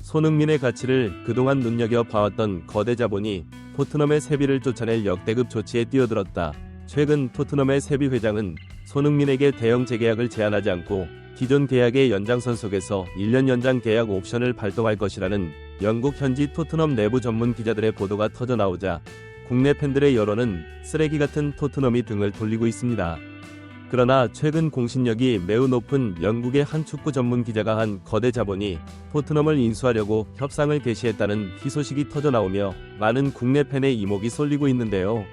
손흥민의 가치를 그동안 눈여겨봐왔던 거대 자본이 토트넘의 세비를 쫓아낼 역대급 조치에 뛰어들었다. 최근 토트넘의 세비 회장은 손흥민에게 대형 재계약을 제안하지 않고 기존 계약의 연장선 속에서 1년 연장 계약 옵션을 발동할 것이라는 영국 현지 토트넘 내부 전문 기자들의 보도가 터져나오자 국내 팬들의 여론은 쓰레기 같은 토트넘이 등을 돌리고 있습니다. 그러나 최근 공신력이 매우 높은 영국의 한 축구 전문 기자가 한 거대 자본이 토트넘을 인수하려고 협상을 개시했다는 희소식이 터져나오며 많은 국내 팬의 이목이 쏠리고 있는데요.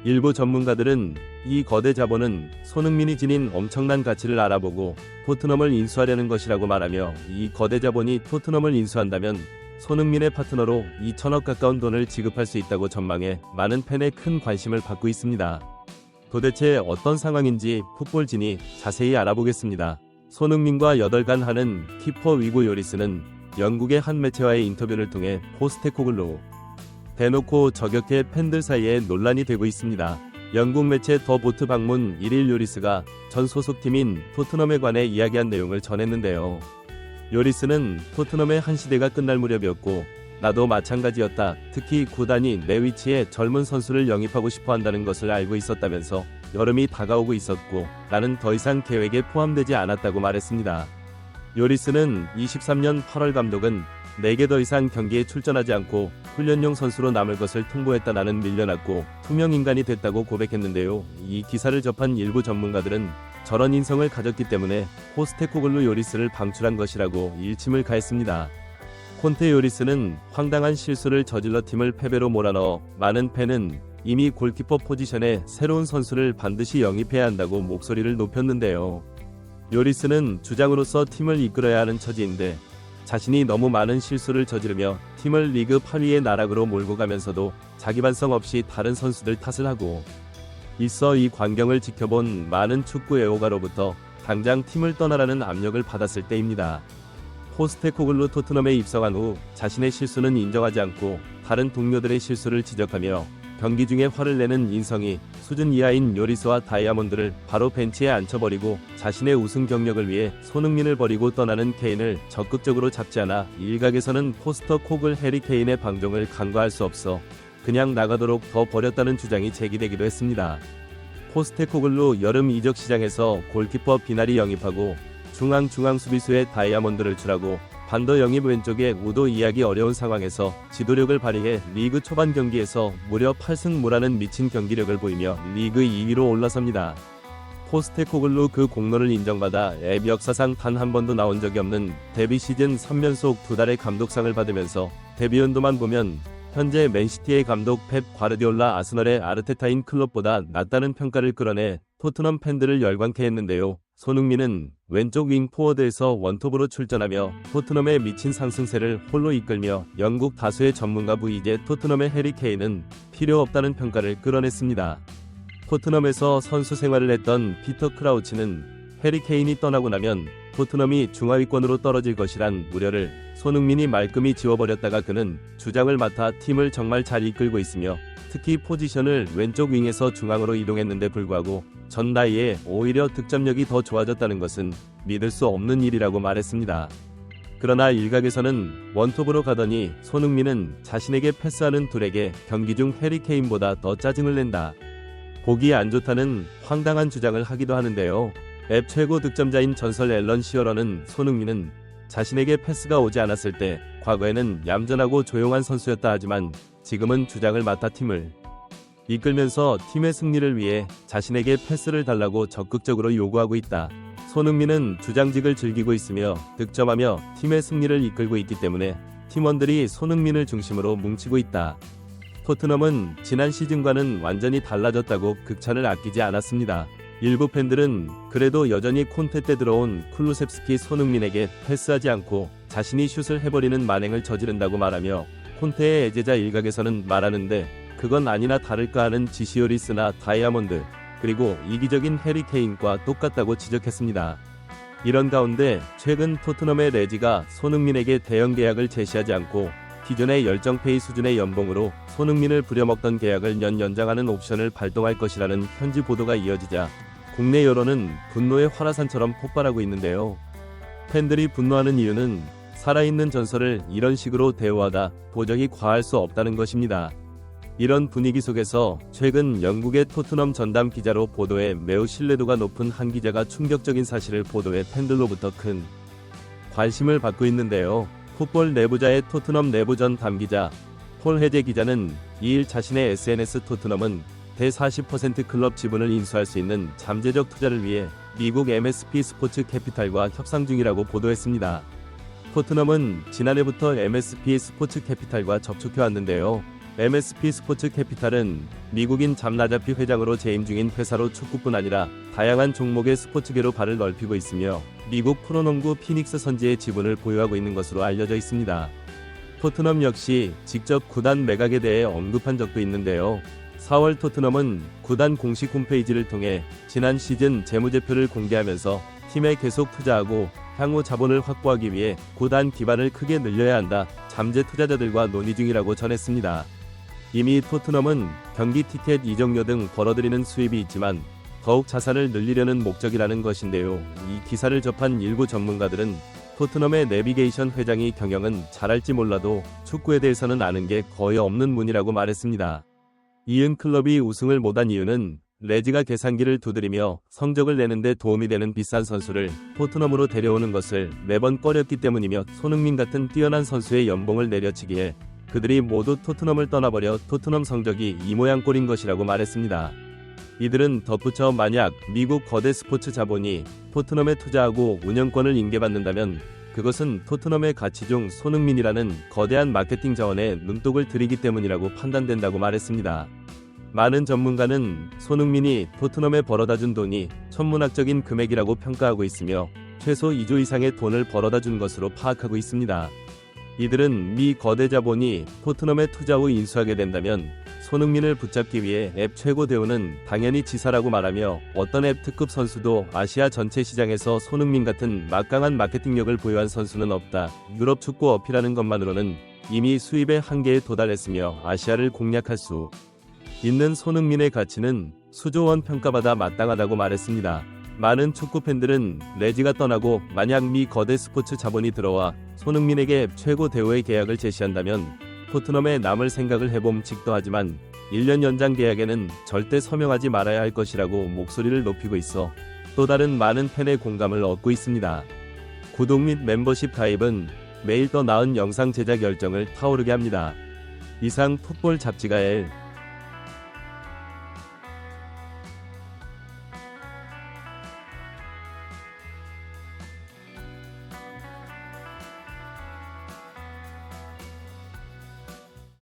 일부 전문가들은 이 거대 자본은 손흥민이 지닌 엄청난 가치를 알아보고 토트넘을 인수하려는 것이라고 말하며, 이 거대 자본이 토트넘을 인수한다면 손흥민의 파트너로 2천억 가까운 돈을 지급할 수 있다고 전망해 많은 팬의 큰 관심을 받고 있습니다. 도대체 어떤 상황인지 풋볼진이 자세히 알아보겠습니다. 손흥민과 8간 하는 키퍼 위고 요리스는 영국의 한 매체와의 인터뷰를 통해 포스테코글루 대놓고 저격해 팬들 사이에 논란이 되고 있습니다. 영국 매체 더 보트 방문 1일 요리스가 전 소속팀인 토트넘에 관해 이야기한 내용을 전했는데요. 요리스는 토트넘의 한 시대가 끝날 무렵이었고 나도 마찬가지였다. 특히 구단이 내 위치에 젊은 선수를 영입하고 싶어 한다는 것을 알고 있었다면서 여름이 다가오고 있었고 나는 더 이상 계획에 포함되지 않았다고 말했습니다. 요리스는 23년 8월 감독은 내게 더 이상 경기에 출전하지 않고 훈련용 선수로 남을 것을 통보했다. 나는 밀려났고 투명인간이 됐다고 고백했는데요. 이 기사를 접한 일부 전문가들은 저런 인성을 가졌기 때문에 포스테코글루 요리스를 방출한 것이라고 일침을 가했습니다. 콘테 요리스는 황당한 실수를 저질러 팀을 패배로 몰아넣어 많은 팬은 이미 골키퍼 포지션에 새로운 선수를 반드시 영입해야 한다고 목소리를 높였는데요. 요리스는 주장으로서 팀을 이끌어야 하는 처지인데 자신이 너무 많은 실수를 저지르며 팀을 리그 8위의 나락으로 몰고 가면서도 자기 반성 없이 다른 선수들 탓을 하고 있어 이 광경을 지켜본 많은 축구 애호가로부터 당장 팀을 떠나라는 압력을 받았을 때입니다. 포스테코글루 토트넘에 입성한 후 자신의 실수는 인정하지 않고 다른 동료들의 실수를 지적하며 경기 중에 화를 내는 인성이 수준 이하인 요리스와 다이아몬드를 바로 벤치에 앉혀버리고 자신의 우승 경력을 위해 손흥민을 버리고 떠나는 케인을 적극적으로 잡지 않아 일각에서는 포스터코글 해리 케인의 방종을 간과할 수 없어 그냥 나가도록 더 버렸다는 주장이 제기되기도 했습니다. 포스테코글루 여름 이적 시장에서 골키퍼 비나리 영입하고 중앙 수비수에 다이아몬드를 출하고 반더 영입 왼쪽에 우도 이야기 어려운 상황에서 지도력을 발휘해 리그 초반 경기에서 무려 8승 무라는 미친 경기력을 보이며 리그 2위로 올라섭니다. 포스테코글루 그 공로를 인정받아 앱 역사상 단 한 번도 나온 적이 없는 데뷔 시즌 3연속 2달의 감독상을 받으면서 데뷔 연도만 보면 현재 맨시티의 감독 펩 과르디올라, 아스널의 아르테타인 클롭보다 낫다는 평가를 끌어내 토트넘 팬들을 열광케 했는데요. 손흥민은 왼쪽 윙 포워드에서 원톱으로 출전하며 토트넘의 미친 상승세를 홀로 이끌며 영국 다수의 전문가 부이제 토트넘의 해리 케인은 필요 없다는 평가를 끌어냈습니다. 토트넘에서 선수 생활을 했던 피터 크라우치는 해리 케인이 떠나고 나면 토트넘이 중하위권으로 떨어질 것이란 우려를 손흥민이 말끔히 지워버렸다가 그는 주장을 맡아 팀을 정말 잘 이끌고 있으며 특히 포지션을 왼쪽 윙에서 중앙으로 이동했는데 불구하고 전 나이에 오히려 득점력이 더 좋아졌다는 것은 믿을 수 없는 일이라고 말했습니다. 그러나 일각에서는 원톱으로 가더니 손흥민은 자신에게 패스하는 둘에게 경기 중 해리 케인보다 더 짜증을 낸다, 보기 안 좋다는 황당한 주장을 하기도 하는데요. 앱 최고 득점자인 전설 앨런 시어러는 손흥민은 자신에게 패스가 오지 않았을 때 과거에는 얌전하고 조용한 선수였다 하지만 지금은 주장을 맡아 팀을 이끌면서 팀의 승리를 위해 자신에게 패스를 달라고 적극적으로 요구하고 있다. 손흥민은 주장직을 즐기고 있으며 득점하며 팀의 승리를 이끌고 있기 때문에 팀원들이 손흥민을 중심으로 뭉치고 있다. 토트넘은 지난 시즌과는 완전히 달라졌다고 극찬을 아끼지 않았습니다. 일부 팬들은 그래도 여전히 콘테 때 들어온 쿨루셉스키 손흥민에게 패스하지 않고 자신이 슛을 해버리는 만행을 저지른다고 말하며 콘테의 애제자 일각에서는 말하는데 그건 아니나 다를까 하는 지시오리스나 다이아몬드 그리고 이기적인 해리 케인과 똑같다고 지적했습니다. 이런 가운데 최근 토트넘의 레지가 손흥민에게 대형 계약을 제시하지 않고 기존의 열정페이 수준의 연봉으로 손흥민을 부려먹던 계약을 연장하는 옵션을 발동할 것이라는 현지 보도가 이어지자 국내 여론은 분노의 화라산처럼 폭발하고 있는데요. 팬들이 분노하는 이유는 살아있는 전설을 이런 식으로 대우하다 도저히 과할 수 없다는 것입니다. 이런 분위기 속에서 최근 영국의 토트넘 전담 기자로 보도해 매우 신뢰도가 높은 한 기자가 충격적인 사실을 보도해 팬들로부터 큰 관심을 받고 있는데요. 풋볼 내부자의 토트넘 내부 전담 기자 폴 헤제 기자는 2일 자신의 SNS 토트넘은 대40% 클럽 지분을 인수할 수 있는 잠재적 투자를 위해 미국 MSP 스포츠 캐피탈과 협상 중이라고 보도했습니다. 토트넘은 지난해부터 MSP 스포츠 캐피탈과 접촉해 왔는데요. MSP 스포츠 캐피탈은 미국인 잠 라자피 회장으로 재임 중인 회사로 축구뿐 아니라 다양한 종목의 스포츠계로 발을 넓히고 있으며 미국 프로농구 피닉스 선지의 지분을 보유하고 있는 것으로 알려져 있습니다. 토트넘 역시 직접 구단 매각에 대해 언급한 적도 있는데요. 4월 토트넘은 구단 공식 홈페이지를 통해 지난 시즌 재무제표를 공개하면서 팀에 계속 투자하고 향후 자본을 확보하기 위해 구단 기반을 크게 늘려야 한다. 잠재 투자자들과 논의 중이라고 전했습니다. 이미 토트넘은 경기 티켓 이적료 등 벌어들이는 수입이 있지만 더욱 자산을 늘리려는 목적이라는 것인데요. 이 기사를 접한 일부 전문가들은 토트넘의 내비게이션 회장이 경영은 잘할지 몰라도 축구에 대해서는 아는 게 거의 없는 분이라고 말했습니다. 이은 클럽이 우승을 못한 이유는 레지가 계산기를 두드리며 성적을 내는데 도움이 되는 비싼 선수를 토트넘으로 데려오는 것을 매번 꺼렸기 때문이며 손흥민 같은 뛰어난 선수의 연봉을 내려치기에 그들이 모두 토트넘을 떠나버려 토트넘 성적이 이 모양 꼴인 것이라고 말했습니다. 이들은 덧붙여 만약 미국 거대 스포츠 자본이 토트넘에 투자하고 운영권을 인계받는다면 그것은 토트넘의 가치 중 손흥민이라는 거대한 마케팅 자원에 눈독을 들이기 때문이라고 판단된다고 말했습니다. 많은 전문가는 손흥민이 토트넘에 벌어다준 돈이 천문학적인 금액이라고 평가하고 있으며 최소 2조 이상의 돈을 벌어다준 것으로 파악하고 있습니다. 이들은 미 거대 자본이 토트넘에 투자 후 인수하게 된다면 손흥민을 붙잡기 위해 앱 최고 대우는 당연히 지사라고 말하며 어떤 앱 특급 선수도 아시아 전체 시장에서 손흥민 같은 막강한 마케팅력을 보유한 선수는 없다. 유럽 축구 어필하는 것만으로는 이미 수입의 한계에 도달했으며 아시아를 공략할 수 있는 손흥민의 가치는 수조 원 평가받아 마땅하다고 말했습니다. 많은 축구 팬들은 레지가 떠나고 만약 미 거대 스포츠 자본이 들어와 손흥민에게 최고 대우의 계약을 제시한다면 토트넘에 남을 생각을 해봄직도 하지만 1년 연장 계약에는 절대 서명하지 말아야 할 것이라고 목소리를 높이고 있어 또 다른 많은 팬의 공감을 얻고 있습니다. 구독 및 멤버십 가입은 매일 더 나은 영상 제작 열정을 타오르게 합니다. 이상 풋볼 잡지가 L